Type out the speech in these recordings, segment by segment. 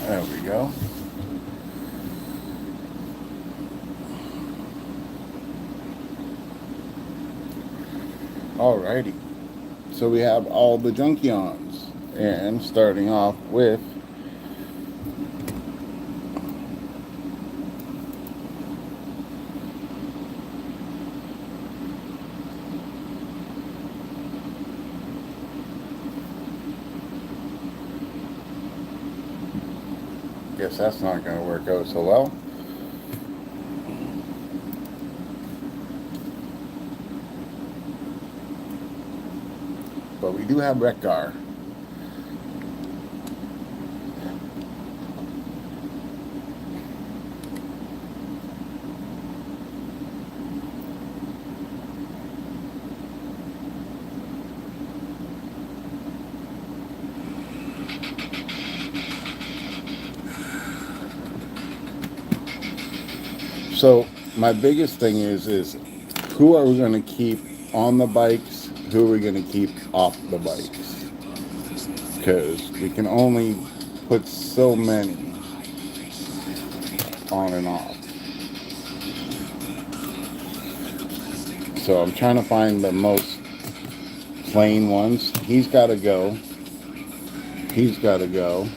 There we go. Alrighty. So we have all the junkions. And starting off with guess that's not going to work out so well. But we do have Rekgar. So my biggest thing is who are we going to keep on the bikes? Who are we going to keep off the bikes? Because we can only put so many on and off. So I'm trying to find the most plain ones. He's got to go. He's got to go.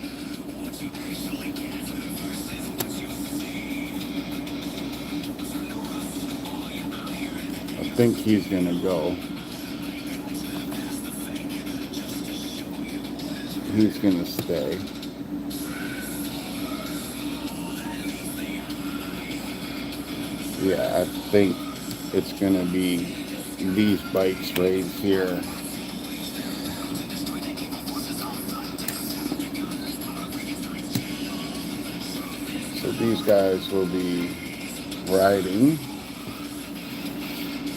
I think he's going to go. He's going to stay. Yeah, I think it's going to be these bikes right here. So these guys will be riding,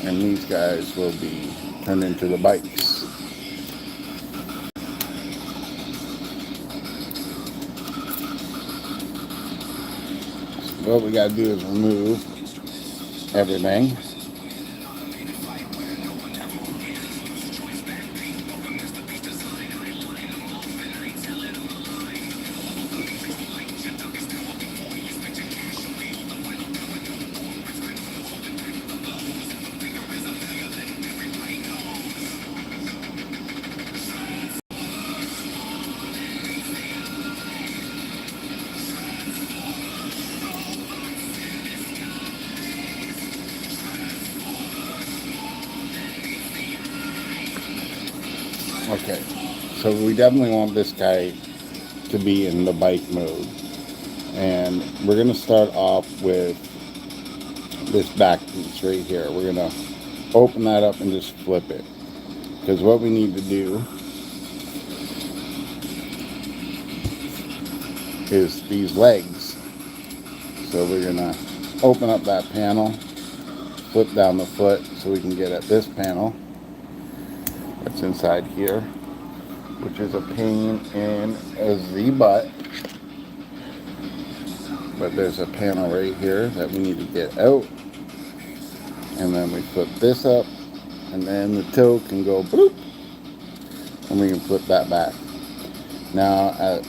and these guys will be turned into the bikes. So what we got to do is remove everything. Okay, so we definitely want this guy to be in the bike mode. And we're going to start off with this back piece right here. We're going to open that up and just flip it. Because what we need to do is these legs. So we're going to open up that panel, flip down the foot so we can get at this panel that's inside here, which is a pain in the butt. But there's a panel right here that we need to get out. And then we flip this up, and then the toe can go bloop, and we can flip that back. Now at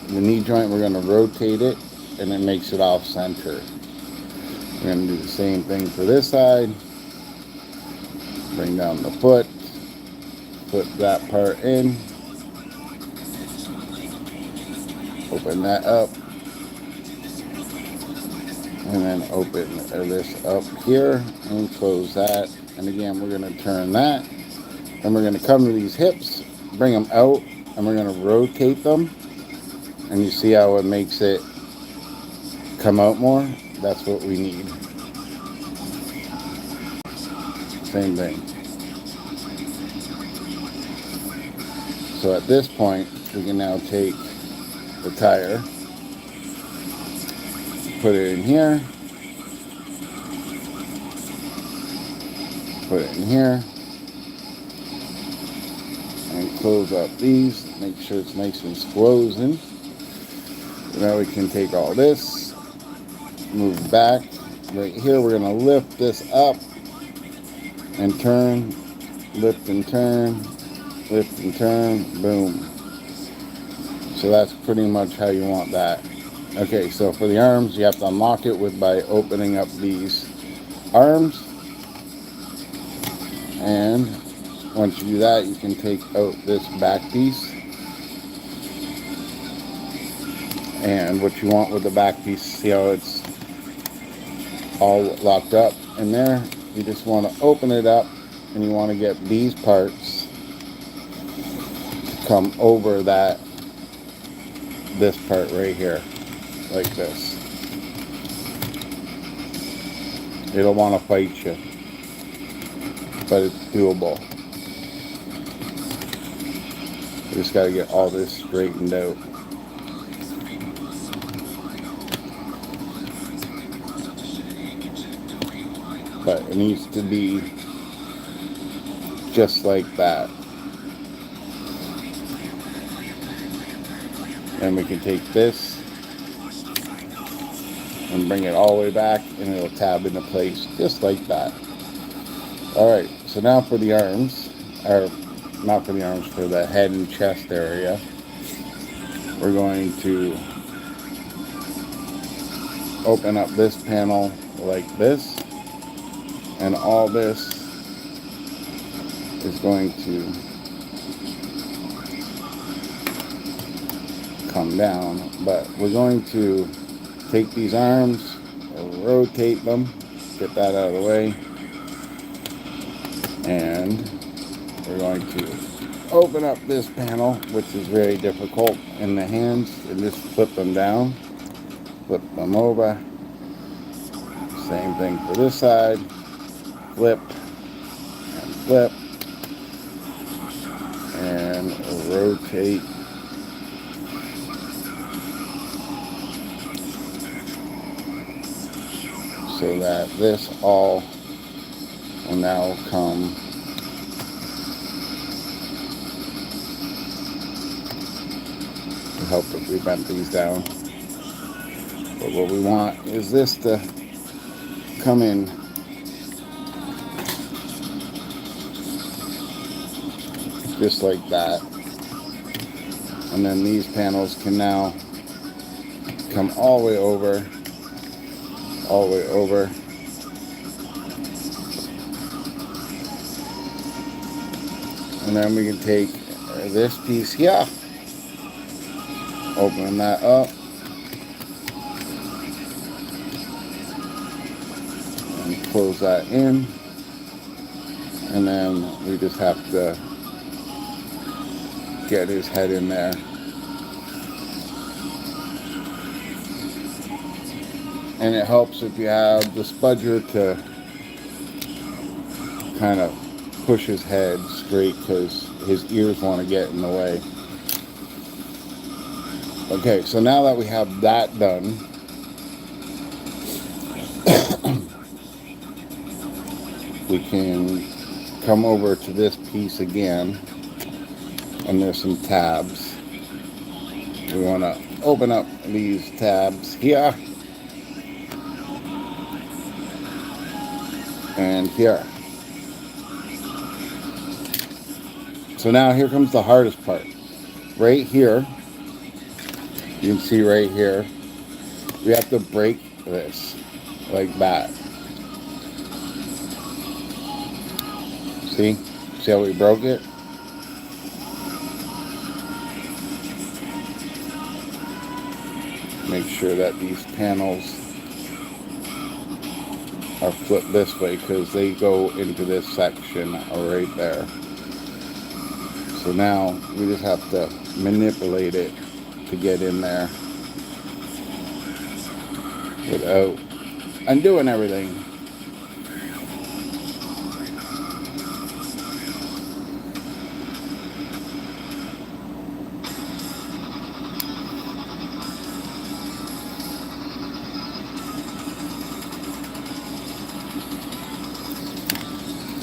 the knee joint, we're going to rotate it, and it makes it off center. We're going to do the same thing for this side. Bring down the foot, put that part in, open that up, and then open this up here and close that. And again, we're going to turn that, and we're going to come to these hips, bring them out, and we're going to rotate them. And you see how it makes it come out more? That's what we need. Same thing. So at this point, we can now take the tire, put it in here, put it in here, and close up these, make sure it's nice and squozen. Now we can take all this, move back. Right here, we're going to lift this up and turn, lift and turn, lift and turn, boom. So that's pretty much how you want that. Okay, so for the arms, you have to unlock it by opening up these arms. And once you do that, you can take out this back piece. And what you want with the back piece, see how it's all locked up in there? You just want to open it up, and you want to get these parts to come over this part right here, like this. It'll want to fight you, but it's doable. You just got to get all this straightened out. But it needs to be just like that. And we can take this and bring it all the way back, and it'll tab into place just like that. Alright, so now for the arms, or not for the arms, for the head and chest area, we're going to open up this panel like this, and all this is going to come down, but we're going to take these arms, rotate them, get that out of the way, and we're going to open up this panel, which is very difficult in the hands, and just flip them down, flip them over. Same thing for this side, flip and flip, and rotate. So that this all will now come to help if we bent these down. But what we want is this to come in just like that. And then these panels can now come all the way over. All the way over. And then we can take this piece here, open that up, and close that in, and then we just have to get his head in there. And it helps if you have the spudger to kind of push his head straight, because his ears want to get in the way. Okay, so now that we have that done, we can come over to this piece again, and there's some tabs. We want to open up these tabs here and here. So now here comes the hardest part. Right here, you can see right here, we have to break this like that. See? See how we broke it? Make sure that these panels are flipped this way, because they go into this section right there. So now we just have to manipulate it to get in there without undoing everything.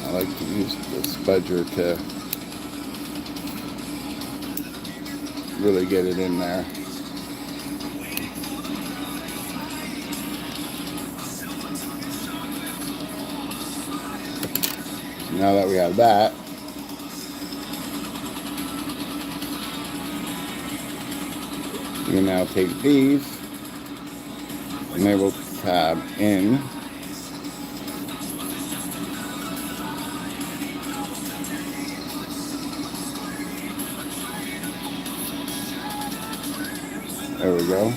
I like to use the spudger to really get it in there. So now that we have that, You now take these, and they will tab in. There we go.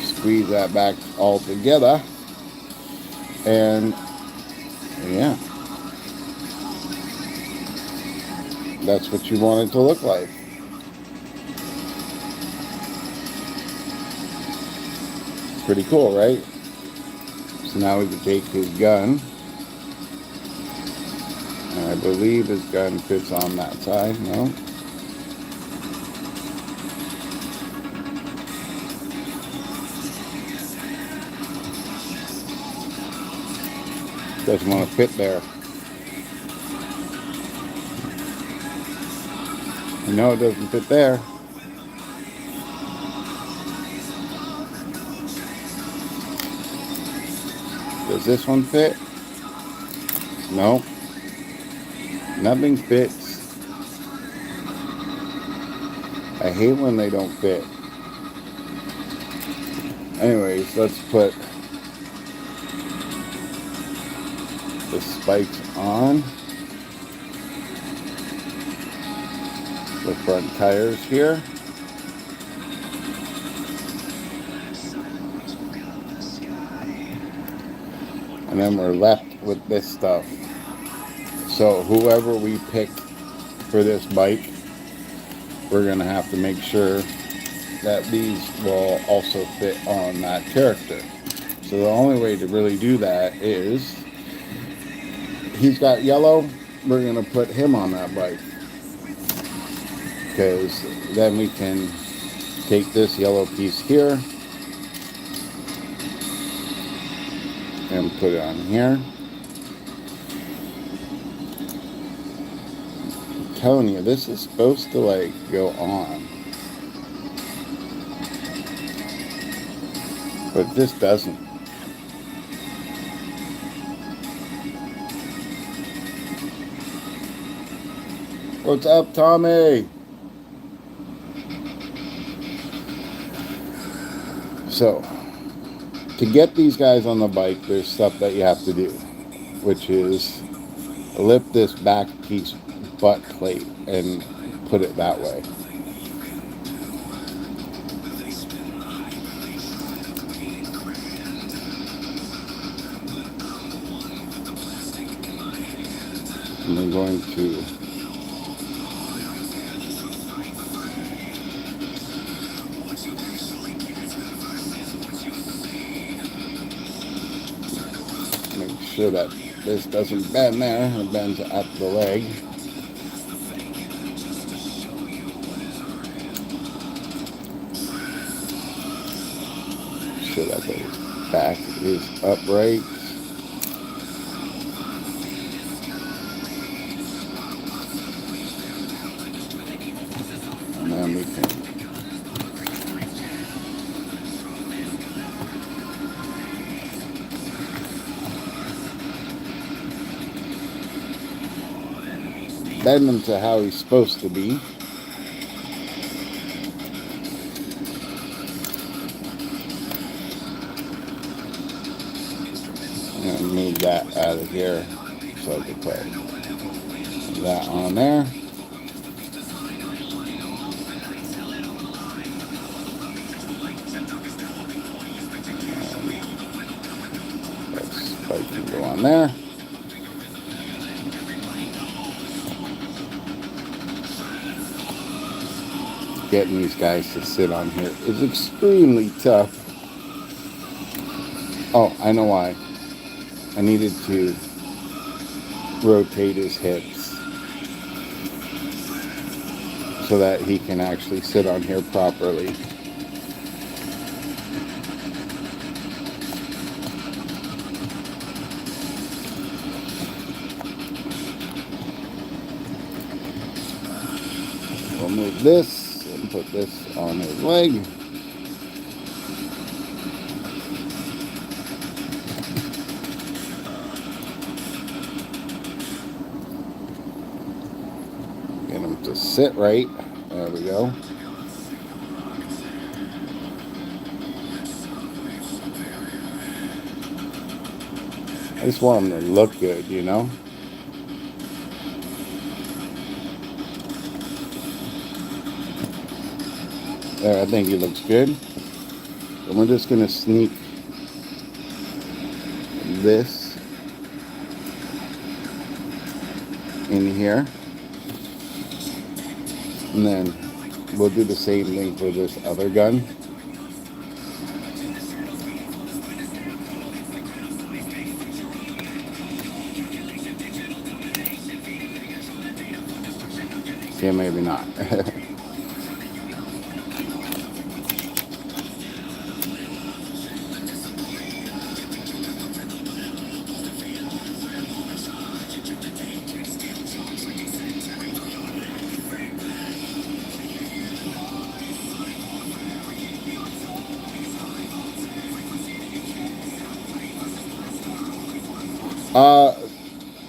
Squeeze that back all together, and yeah, that's what you want it to look like. Pretty cool, right? So now we can take his gun, and I believe his gun fits on that side. No? Doesn't want to fit there. No, it doesn't fit there. Does this one fit? No. Nothing fits. I hate when they don't fit. Anyways, let's put the spikes on the front tires here. And then we're left with this stuff. So whoever we pick for this bike, we're going to have to make sure that these will also fit on that character. So the only way to really do that is, he's got yellow, we're going to put him on that bike. Because then we can take this yellow piece here and put it on here. I'm telling you, this is supposed to like go on, but this doesn't. What's up, Tommy? So, to get these guys on the bike, there's stuff that you have to do, which is lift this back piece butt plate and put it that way. And we're going to make sure that this doesn't bend there. It bends at the leg. Sure that the back is upright. And then we can bend him to how he's supposed to be. And move that out of here so I can put that on there. That spike can go on there. Getting these guys to sit on here is extremely tough. Oh, I know why. I needed to rotate his hips so that he can actually sit on here properly. We'll move this and put this on his leg. Get him to sit right. There we go. I just want them to look good, you know? There, I think he looks good. And we're just going to sneak this in here. And then we'll do the same thing for this other gun. Yeah, maybe not.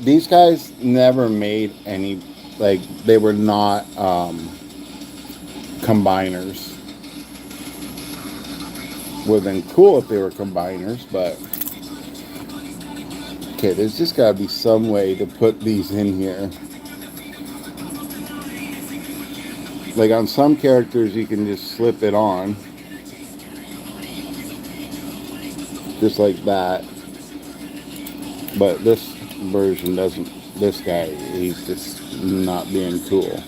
These guys never made any, like, they were not combiners. Would have been cool if they were combiners, but okay, there's just got to be some way to put these in here. Like on some characters, you can just slip it on, just like that. But this version doesn't. This guy, he's just not being cool.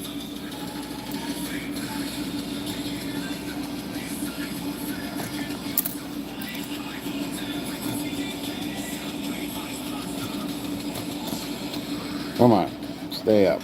Come on, stay up.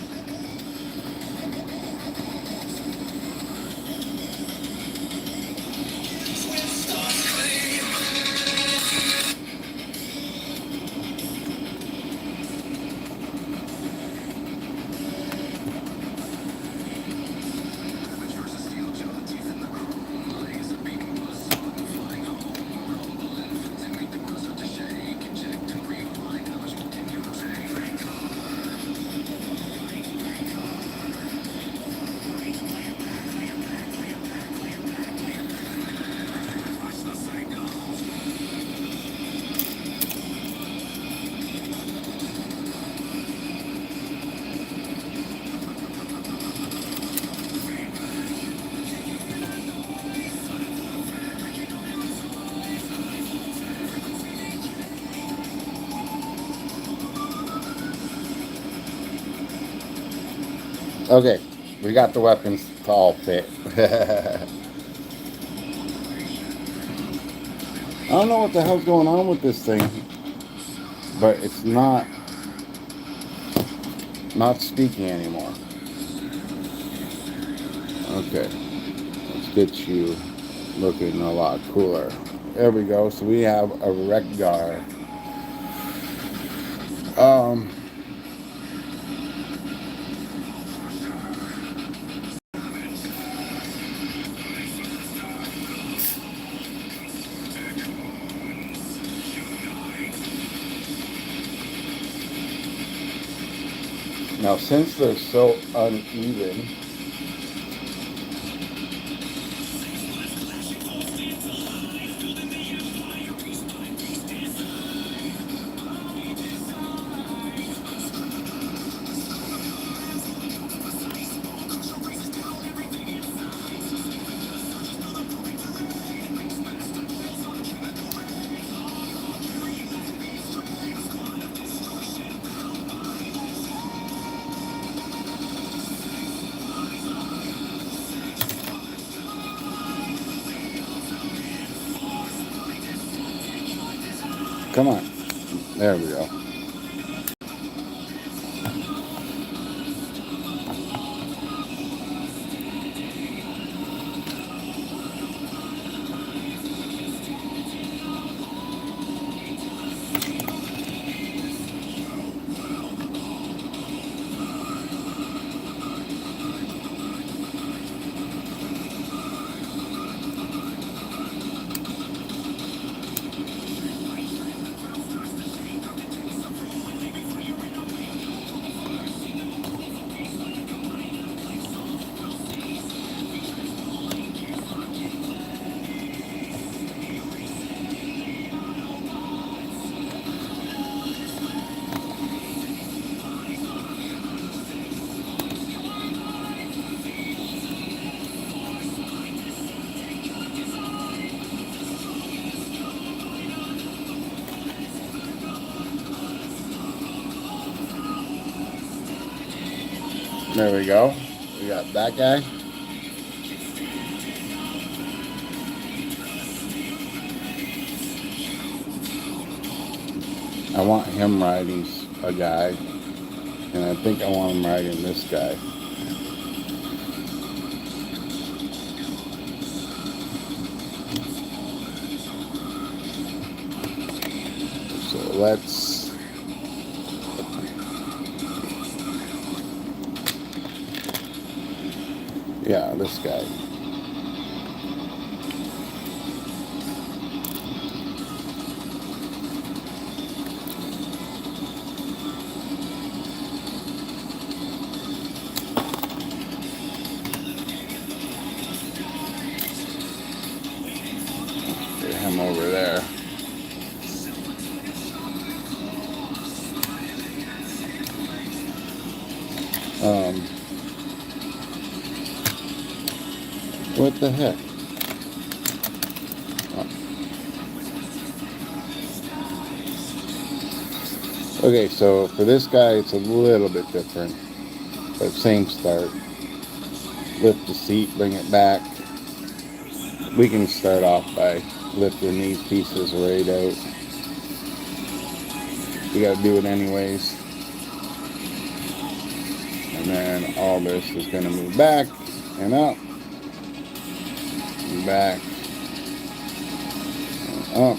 Okay, we got the weapons to all fit. I don't know what the hell's going on with this thing, but it's not speaking anymore. Okay, let's get you looking a lot cooler. There we go. So we have a Rekgar. Now, since they're so uneven, come on. There we go. There we go. We got that guy. I want him riding a guy, and I think I want him riding this guy. So let's this guy. Get him over there. What the heck? Oh. Okay, so for this guy, it's a little bit different, but same start. Lift the seat, bring it back. We can start off by lifting these pieces right out. We gotta do it anyways. And then all this is gonna move back and up. And back and up.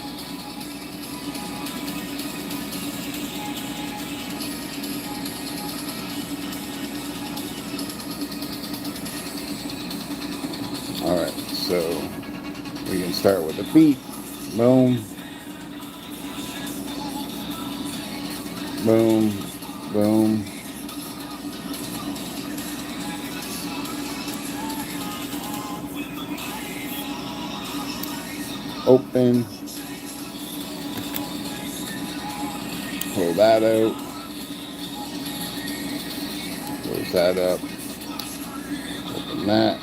Alright, so we can start with the feet. Boom. Boom. Boom. Open. Pull that out. Close that up. Open that.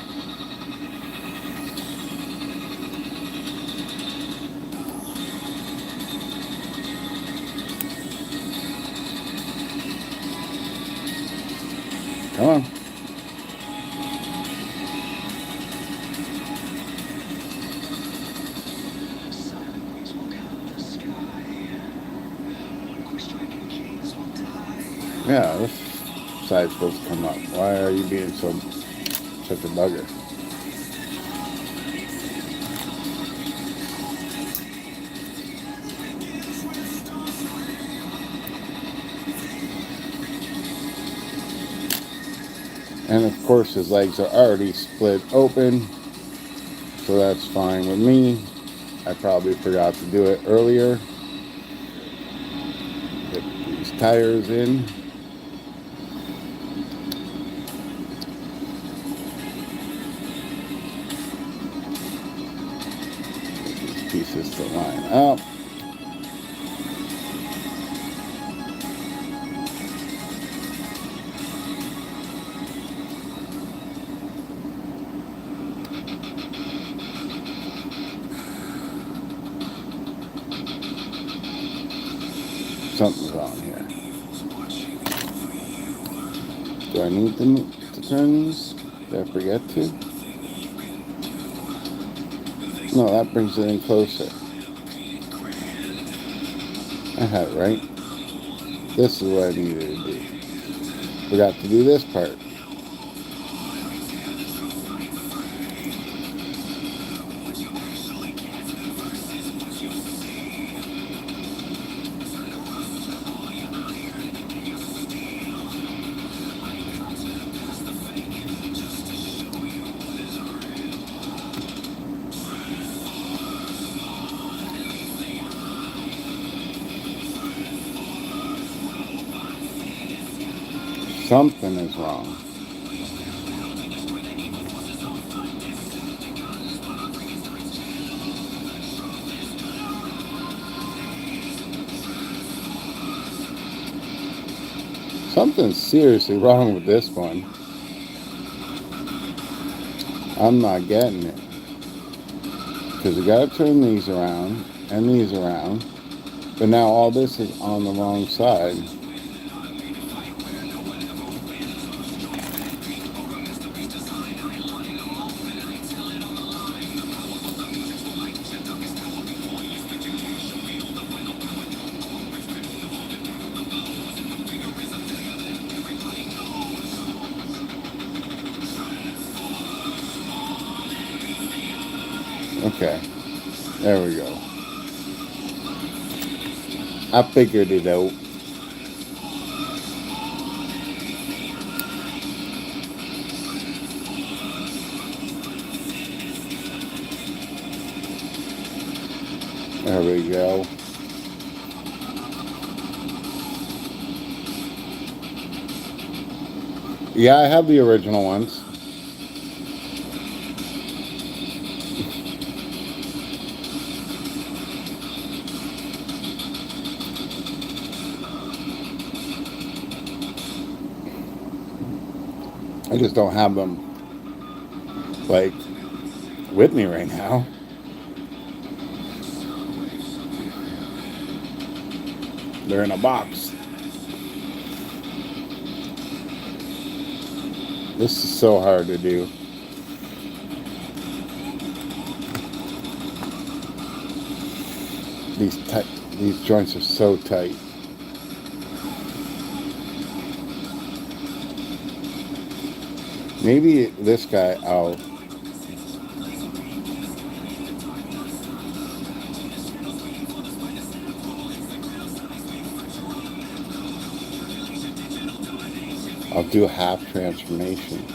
Come on. Yeah, this side's supposed to come up. Why are you being such a bugger? And of course his legs are already split open, so that's fine with me. I probably forgot to do it earlier. Get these tires in. Get these pieces to line up. Something's wrong here. Do I need to turn these? Did I forget to? No, that brings it in closer. I had it right. This is what I needed to do. Forgot to do this part. Something is wrong. Something's seriously wrong with this one. I'm not getting it. Because we gotta turn these around and these around. But now all this is on the wrong side. Okay. There we go. I figured it out. There we go. Yeah, I have the original ones. I just don't have them, like, with me right now. They're in a box. This is so hard to do. These joints are so tight. Maybe this guy out. I'll do a half transformation.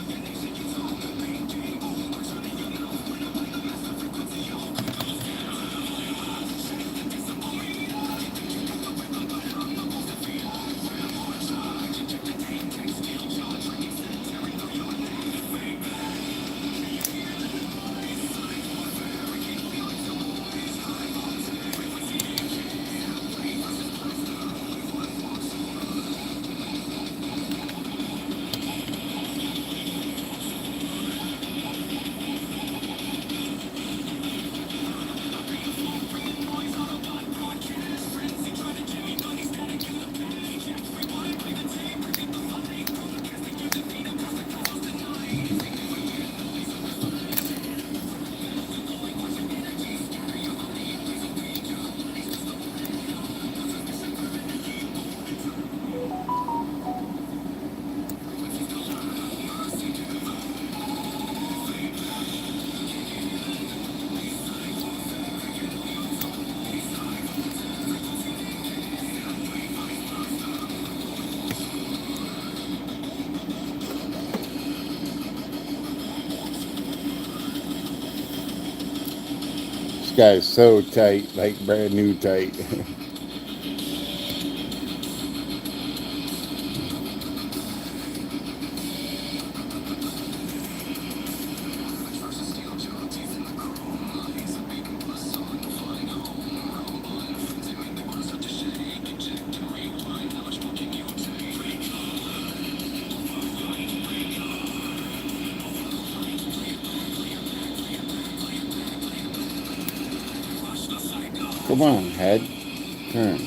This guy's so tight, like brand new tight. Come on, head. Turn.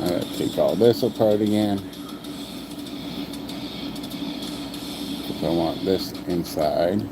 I gotta take all this apart again. Because I want this inside.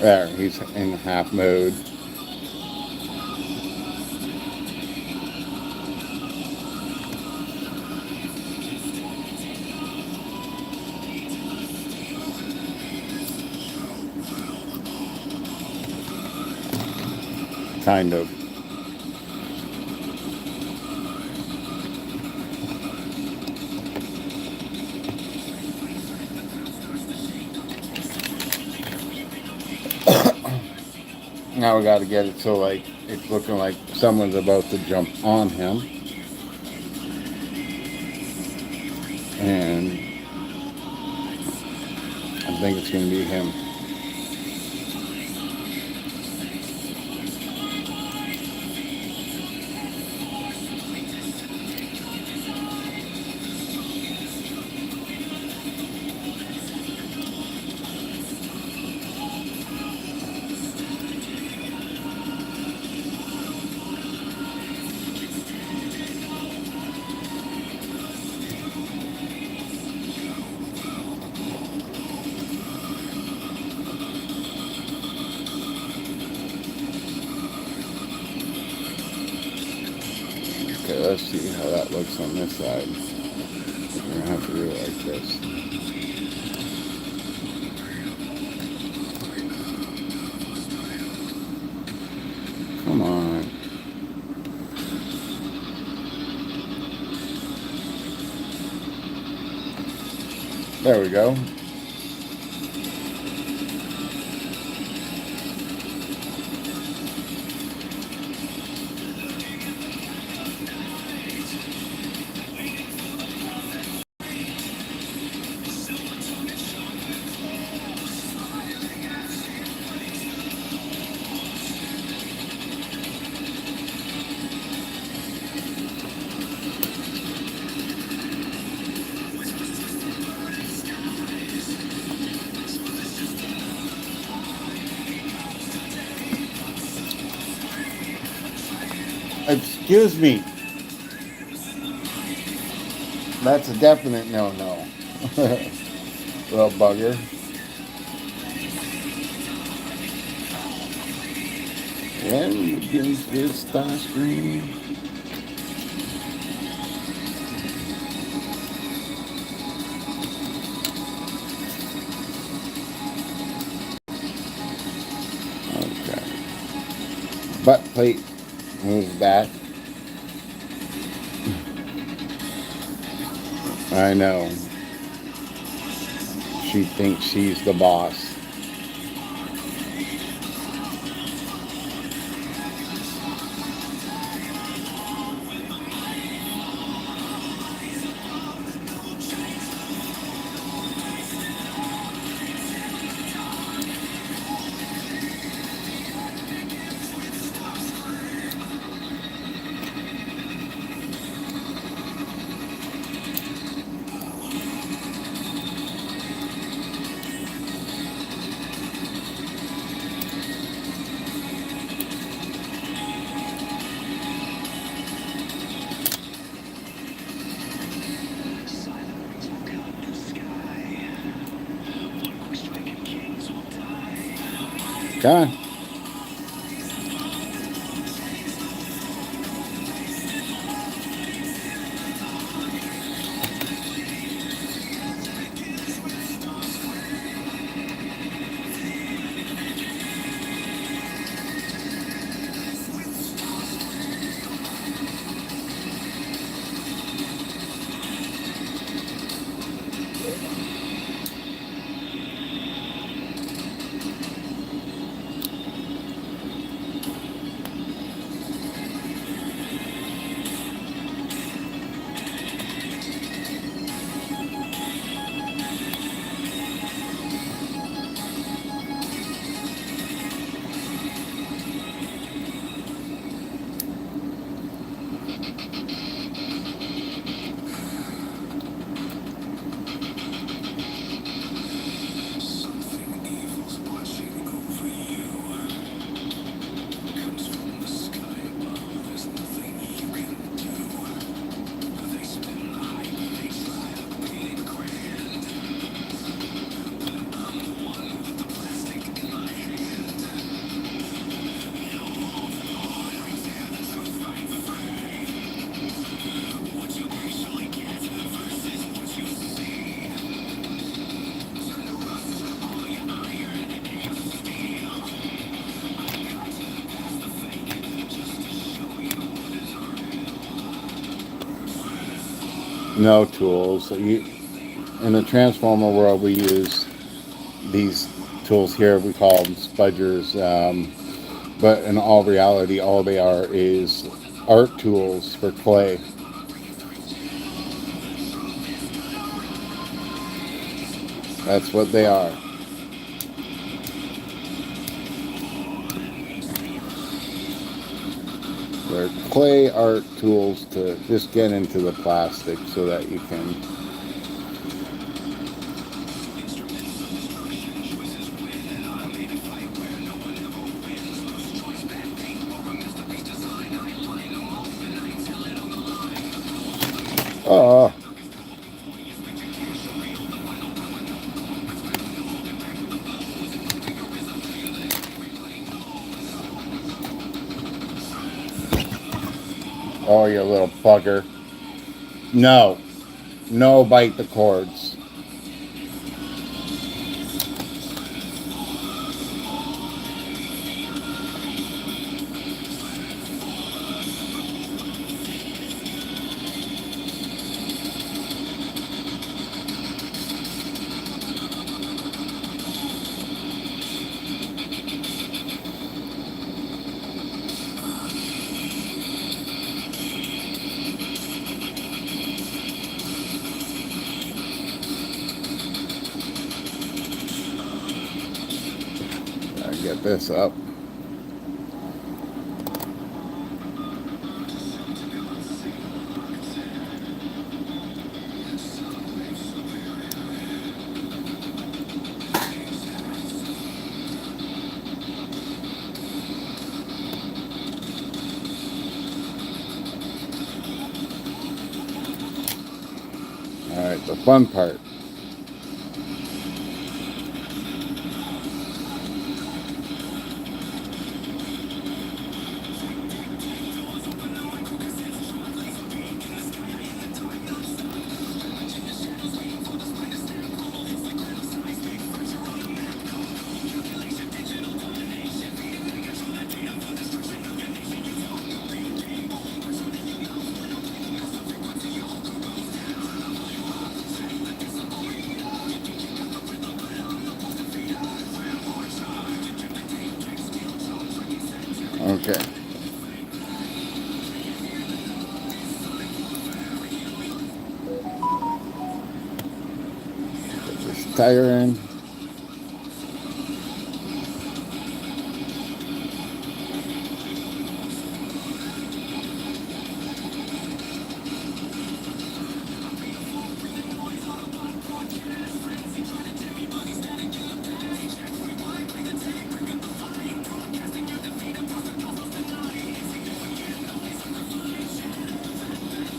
There, he's in half mode. Kind of. Now we got to get it so like it's looking like someone's about to jump on him. And I think it's going to be him. Okay, let's see how that looks on this side. We're going to have to do it like this. Come on. There we go. Excuse me. That's a definite no-no. Little bugger. When begins this star screen? Okay. Butt plate moves back. I know. She thinks she's the boss. Come on. No tools. In the transformer world, we use these tools here. We call them spudgers. But in all reality, all they are is art tools for clay. That's what they are. They're clay art tools to just get into the plastic so that you can. Oh. Oh, you little bugger. No. No, bite the cords. Gotta get this up. Alright, the fun part. Okay. Put this tire in.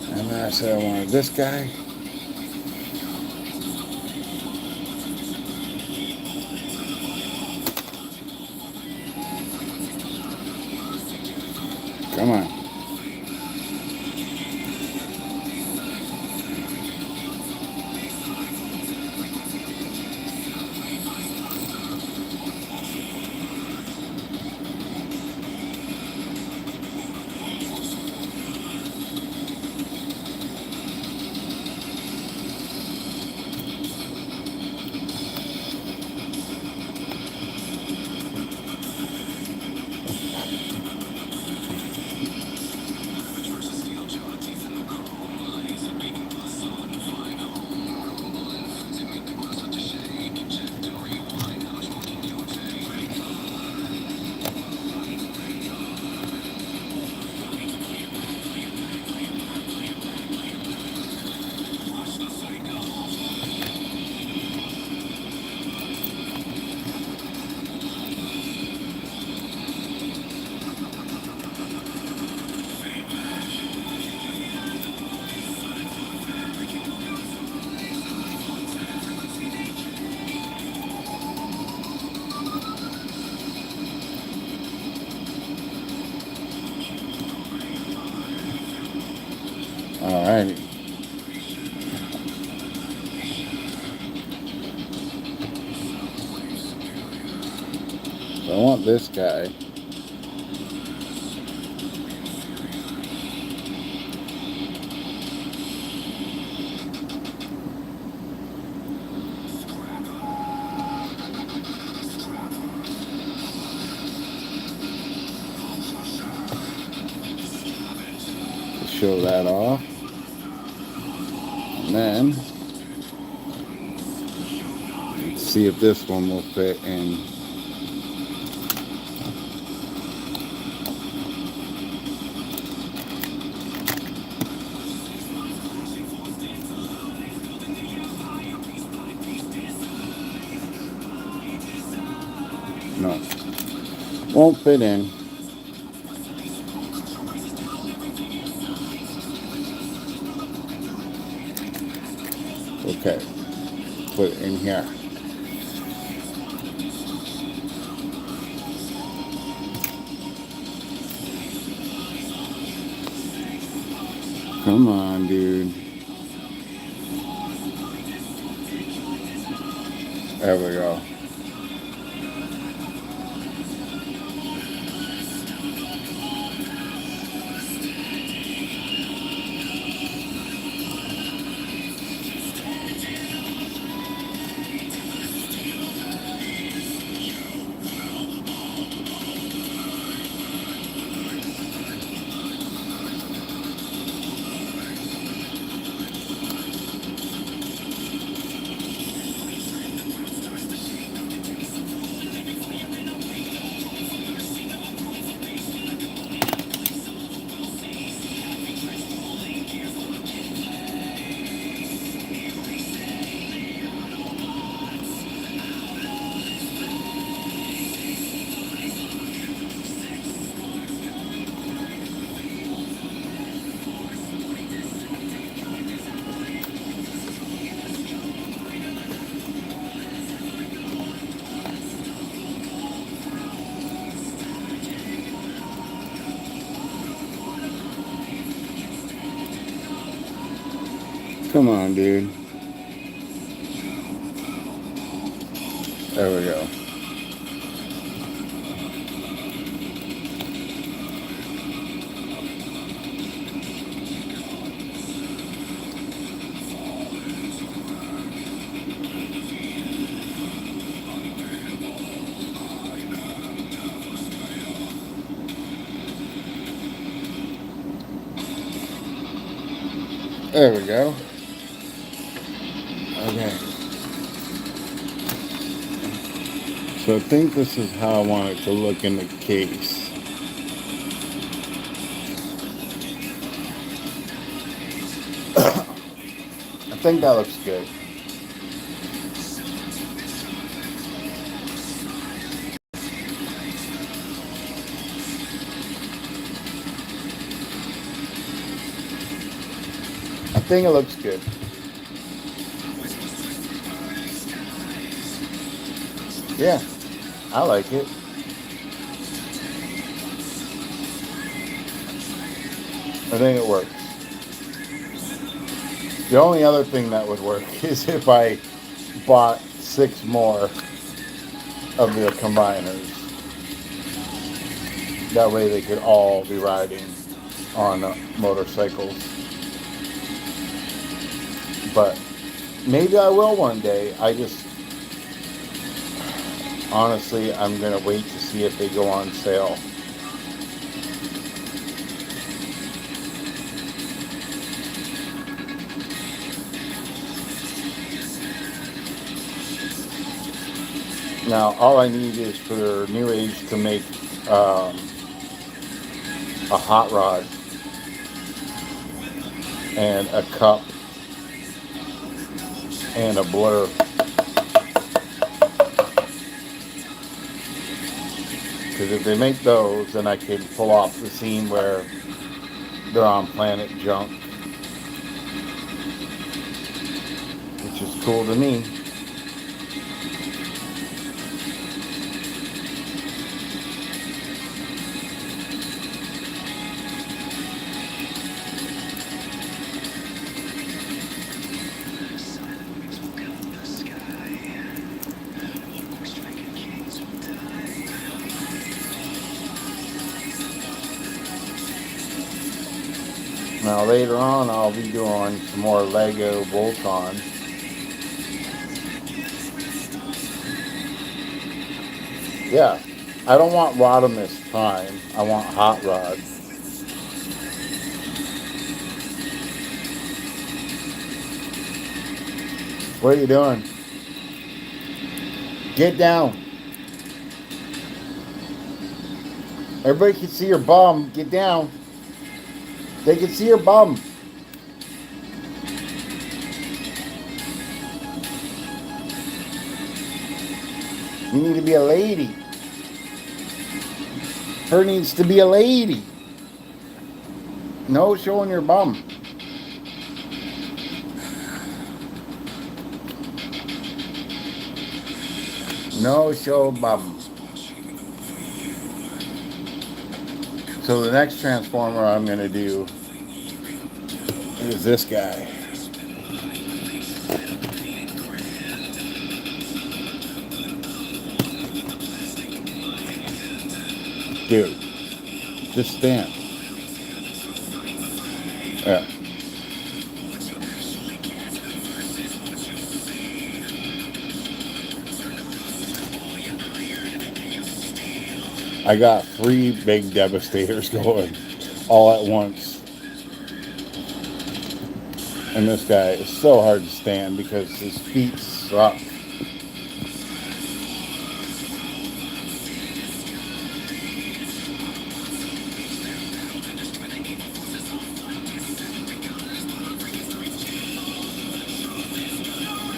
And then I said I wanted this guy. Come on. Alrighty. So I want this guy. show that off. And then let's see if this one will fit in. No, won't fit in. Okay, put it in here. Come on, dude. There we go. Come on, dude. There we go. There we go. Okay. So I think this is how I want it to look in the case. I think that looks good. I think it looks good. Yeah, I like it. I think it works. The only other thing that would work is if I bought 6 more of the combiners. That way they could all be riding on motorcycles. But maybe I will one day. Honestly, I'm going to wait to see if they go on sale. Now, all I need is for Newage to make a hot rod and a cup and a blur. Because if they make those, then I can pull off the scene where they're on planet junk, which is cool to me. Now later on I'll be doing some more Lego bolt-on. Yeah, I don't want Rodimus Prime, I want Hot Rod. What are you doing? Get down. Everybody can see your bum. Get down. They can see your bum. You need to be a lady. Her needs to be a lady. No showing your bum. No show bum. So the next transformer I'm going to do is this guy. Dude, just stand. Yeah. I got 3 big devastators going all at once. And this guy is so hard to stand because his feet suck.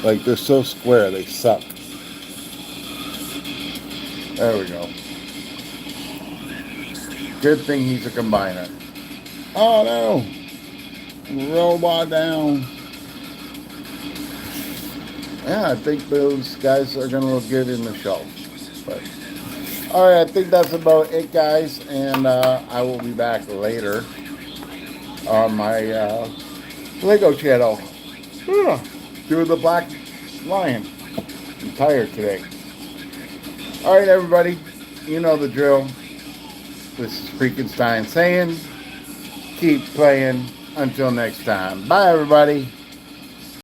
Like, they're so square, they suck. There we go. Good thing he's a combiner. Oh no! Robot down. Yeah, I think those guys are going to look good in the show. But alright, I think that's about it, guys. And I will be back later on my Lego channel. Doing the Black Lion. I'm tired today. Alright, everybody. You know the drill. This is Freakenstein saying, keep playing. Until next time. Bye, everybody.